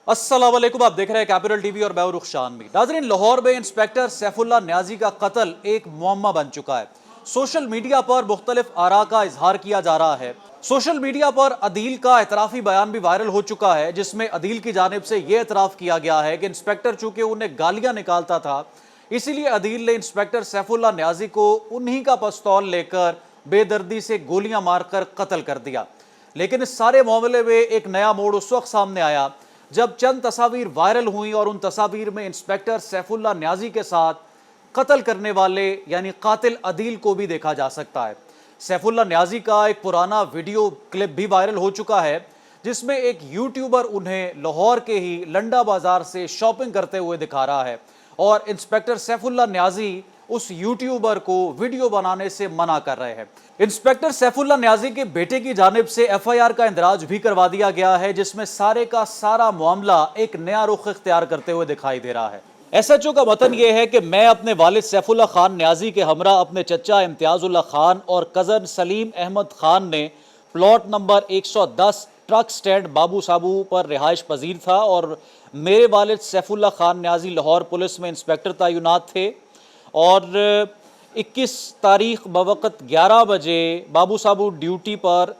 अस्सलाम वालेकुम, आप देख रहे हैं कैपिटल टीवी और मैं हूं रुखशान मीर। नाज़रीन, लाहौर में इंस्पेक्टर सैफुल्लाह न्याजी का कत्ल एक मुअम्मा बन चुका है। सोशल मीडिया पर मुख्तलिफ आरा का इजहार किया जा रहा है। सोशल मीडिया पर अदील का एतराफ़ी बयान भी वायरल हो चुका है, जिसमें अदील की जानिब से यह एतराफ़ किया गया है कि इंस्पेक्टर चूंकि उन्हें गालियां निकालता था, इसीलिए अदील ने इंस्पेक्टर सैफुल्लाह न्याजी को उन्हीं का पिस्तौल लेकर बेदर्दी से गोलियां मारकर कत्ल कर दिया। लेकिन इस सारे मामले में एक नया मोड़ उस वक्त सामने आया जब चंद तस्वीर वायरल हुई और उन तस्वीर में इंस्पेक्टर सैफुल्लाह न्याजी के साथ कत्ल करने वाले यानी कातिल अदील को भी देखा जा सकता है। सैफुल्लाह न्याजी का एक पुराना वीडियो क्लिप भी वायरल हो चुका है, जिसमें एक यूट्यूबर उन्हें लाहौर के ही लंडा बाजार से शॉपिंग करते हुए दिखा रहा है और इंस्पेक्टर सैफुल्लाह न्याजी उस यूट्यूबर को वीडियो बनाने से मना कर रहे हैं। इंस्पेक्टर सैफुल्लाह न्याजी के बेटे की जानिब से एफआईआर का इंदराज भी करवा दिया गया है, जिसमें सारे का सारा मामला एक नया रुख इख्तियार करते हुए दिखाई दे रहा है। एसएचओ का मतन यह है कि मैं अपने वालिद सैफुल्लाह खान न्याजी के हमरा अपने चचा इम्तियाजुल्लाह खान और कज़न सलीम अहमद खान ने प्लॉट नंबर 110 ट्रक स्टैंड बाबू साबू पर रिहाइश पजीर था और मेरे वालिद सैफुल्लाह खान न्याजी लाहौर पुलिस में इंस्पेक्टर तैनात थे और 21 तारीख बवक़्त 11 बजे बाबू साबू ड्यूटी पर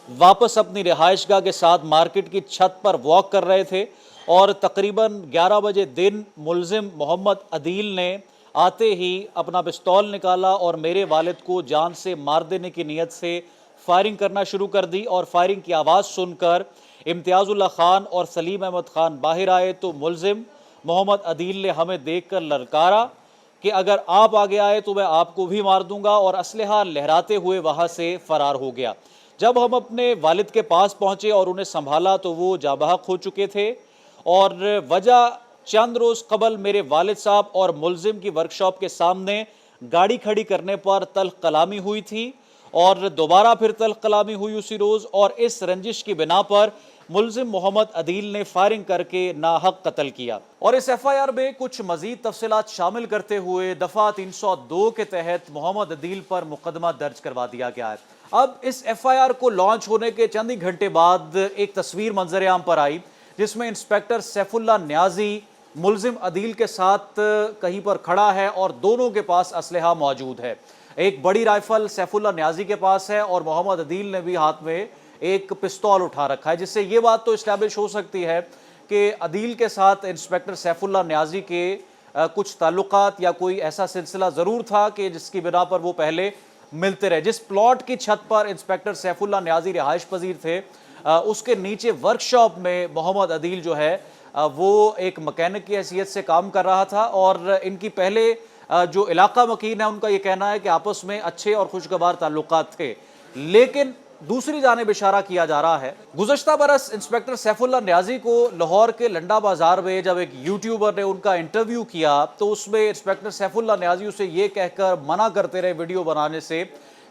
वापस अपनी रिहाइशगाह के साथ मार्केट की छत पर वॉक कर रहे थे और तकरीबन 11 बजे दिन मुलजिम मोहम्मद अदील ने आते ही अपना पिस्तौल निकाला और मेरे वालिद को जान से मार देने की नीयत से फायरिंग करना शुरू कर दी और फायरिंग की आवाज़ सुनकर इम्तियाजुल्लाह खान और सलीम अहमद खान बाहर आए तो मुलजिम मोहम्मद अदील ने हमें देखकर ललकारा कि अगर आप आगे आए तो मैं आपको भी मार दूंगा और असलहा लहराते हुए वहाँ से फ़रार हो गया। जब हम अपने वालिद के पास पहुँचे और उन्हें संभाला तो वो जाबहक हो चुके थे और वजह चंद रोज़ कबल मेरे वालिद साहब और मुलजिम की वर्कशॉप के सामने गाड़ी खड़ी करने पर तल्ख कलामी हुई थी और दोबारा फिर तल्ख कलामी हुई उसी रोज़ और इस रंजिश की बिना पर मुलजिम मोहम्मद अदील ने फायरिंग करके नाहक कत्ल किया। और इस एफआईआर में कुछ मजीद तफसीलात शामिल करते हुए दफ़ा 302 के तहत मोहम्मद अदील पर मुकदमा दर्ज करवा दिया गया है। अब इस एफआईआर को लॉन्च होने के चंद ही घंटे बाद एक तस्वीर मंजर आम पर आई, जिसमें इंस्पेक्टर सैफुल्लाह न्याजी मुलजिम अदील के साथ कहीं पर खड़ा है और दोनों के पास असलहा मौजूद है। एक बड़ी राइफल सैफुल्लाह न्याजी के पास है और मोहम्मद अदील ने भी हाथ में एक पिस्तौल उठा रखा है, जिससे ये बात तो इस्टेब्लिश हो सकती है कि अदील के साथ इंस्पेक्टर सैफुल्लाह न्याजी के कुछ ताल्लुकात या कोई ऐसा सिलसिला ज़रूर था कि जिसकी बिना पर वो पहले मिलते रहे। जिस प्लॉट की छत पर इंस्पेक्टर सैफुल्लाह न्याजी रिहाइश पजीर थे, उसके नीचे वर्कशॉप में मोहम्मद अदील जो है वो एक मकैनिक की हैसियत से काम कर रहा था और इनकी पहले जो इलाका मकीन है उनका ये कहना है कि आपस में अच्छे और खुशगवार ताल्लुकात थे। लेकिन दूसरी जानिब इशारा किया जा रहा है, गुज़श्ता बरस इंस्पेक्टर सैफुल्लाह न्याजी को लाहौर के लंडा बाजार में जब एक यूट्यूबर ने उनका इंटरव्यू किया तो उसमें इंस्पेक्टर सैफुल्लाह न्याजी उसे ये कहकर मना करते रहे वीडियो बनाने से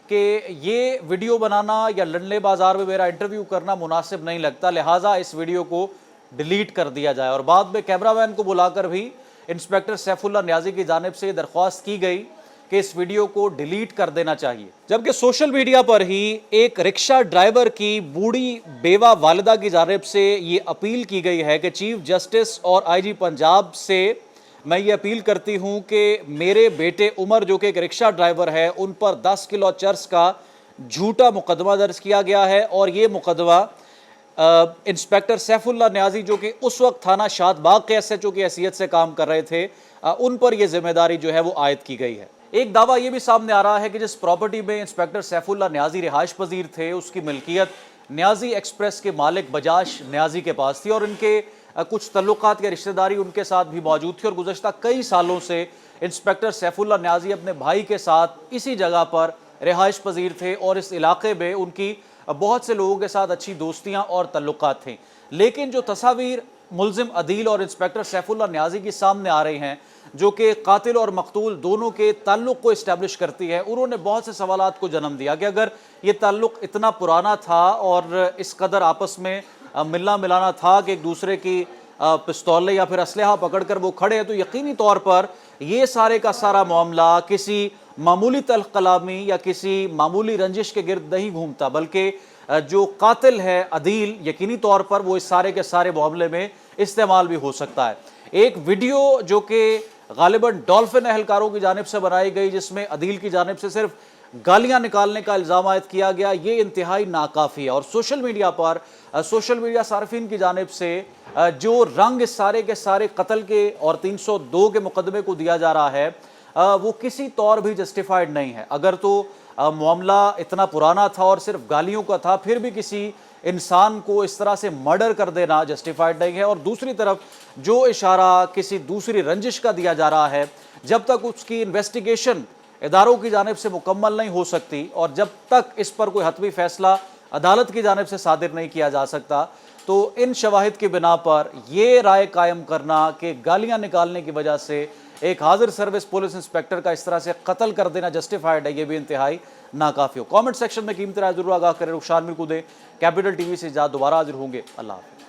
कि ये वीडियो बनाना या लंडे बाजार में मेरा इंटरव्यू करना मुनासिब नहीं लगता, लिहाजा इस वीडियो को डिलीट कर दिया जाए। और बाद में कैमरामैन को बुलाकर भी इंस्पेक्टर सैफुल्लाह न्याजी की जानिब से दरख्वास्त की गई कि इस वीडियो को डिलीट कर देना चाहिए। जबकि सोशल मीडिया पर ही एक रिक्शा ड्राइवर की बूढ़ी बेवा वालिदा की जानिब से ये अपील की गई है कि चीफ जस्टिस और आईजी पंजाब से मैं ये अपील करती हूँ कि मेरे बेटे उमर जो कि एक रिक्शा ड्राइवर है उन पर 10 किलो चर्स का झूठा मुकदमा दर्ज किया गया है और ये मुकदमा इंस्पेक्टर सैफुल्लाह न्याजी जो कि उस वक्त थाना शादबाग के एसएचओ की हैसियत से काम कर रहे थे, उन पर यह जिम्मेदारी जो है वो आयद की गई है। एक दावा ये भी सामने आ रहा है कि जिस प्रॉपर्टी में इंस्पेक्टर सैफुल्लाह न्याजी रिहाइश पजीर थे उसकी मिल्कियत न्याजी एक्सप्रेस के मालिक बजाज न्याजी के पास थी और इनके कुछ तल्लुकात या रिश्तेदारी उनके साथ भी मौजूद थी और गुज़श्ता कई सालों से इंस्पेक्टर सैफुल्लाह न्याजी अपने भाई के साथ इसी जगह पर रिहाइश पजीर थे और इस इलाके में उनकी बहुत से लोगों के साथ अच्छी दोस्तियाँ और तल्लुकात थी। लेकिन जो तस्वीर मुलजिम अदील और इंस्पेक्टर सैफुल्लाह न्याजी की सामने आ रही हैं जो कि कातिल और मकतूल दोनों के ताल्लुक़ को इस्टेब्लिश करती है, उन्होंने बहुत से सवालात को जन्म दिया कि अगर ये ताल्लुक़ इतना पुराना था और इस कदर आपस में मिलना मिलाना था कि एक दूसरे की पिस्तौलें या फिर असलहा पकड़ कर वो खड़े हैं, तो यकीनी तौर पर ये सारे का सारा मामला किसी मामूली तल्ख कलामी या किसी मामूली रंजिश के गिर्द नहीं घूमता, बल्कि जो कातिल है अदील, यकीनी तौर पर वो इस सारे के सारे मामले में इस्तेमाल भी हो सकता है। एक वीडियो जो कि गालिबन डॉल्फिन एहलकारों की जानिब से बनाई गई, जिसमें अदील की जानिब से सिर्फ गालियां निकालने का इल्ज़ाम आयद किया गया, ये इंतहाई नाकाफ़ी है। और सोशल मीडिया पर सोशल मीडिया सार्फिन की जानिब से जो रंग इस सारे के सारे कत्ल के और 302 के मुकदमे को दिया जा रहा है, वो किसी तौर भी जस्टिफाइड नहीं है। अगर तो मामला इतना पुराना था और सिर्फ गालियों का था, फिर भी किसी इंसान को इस तरह से मर्डर कर देना जस्टिफाइड नहीं है। और दूसरी तरफ जो इशारा किसी दूसरी रंजिश का दिया जा रहा है, जब तक उसकी इन्वेस्टिगेशन इदारों की जानिब से मुकम्मल नहीं हो सकती और जब तक इस पर कोई हतमी फैसला अदालत की जानिब से सादिर नहीं किया जा सकता, तो इन शवाहिद की बिना पर ये राय कायम करना कि गालियां निकालने की वजह से एक हाजिर सर्विस पुलिस इंस्पेक्टर का इस तरह से कत्ल कर देना जस्टिफाइड है, ये भी इंतहाई नाकाफी हो। कमेंट सेक्शन में कीमती राय जरूर आगाह करें। रुखसान मीर को दें। कैपिटल टीवी से दोबारा हाजिर होंगे। अल्लाह हाफ़िज़।